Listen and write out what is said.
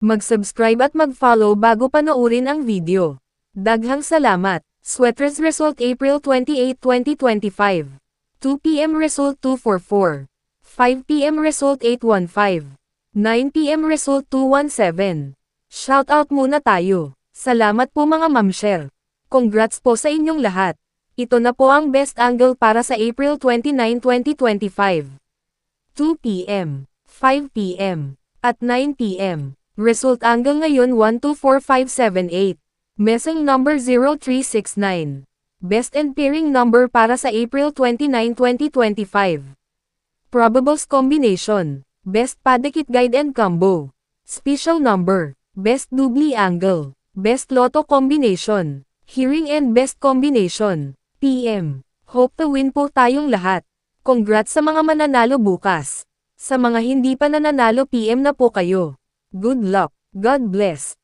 Mag-subscribe at mag-follow bago panoorin ang video. Daghang salamat. Sweaters result April 28, 2025. 2 p.m. result 244. 5 p.m. result 815. 9 p.m. result 217. Shoutout muna tayo. Salamat po mga mamshare. Congrats po sa inyong lahat. Ito na po ang best angle para sa April 29, 2025. 2 p.m., 5 p.m., at 9 p.m. Result angle ngayon 124578. Messing number 0369. Best and pairing number para sa April 29, 2025. Probables combination. Best padikit guide and combo. Special number. Best doubly angle. Best lotto combination. Hearing and best combination. PM. Hope to win po tayong lahat. Congrats sa mga mananalo bukas. Sa mga hindi pa nananalo PM na po kayo. Good luck. God bless.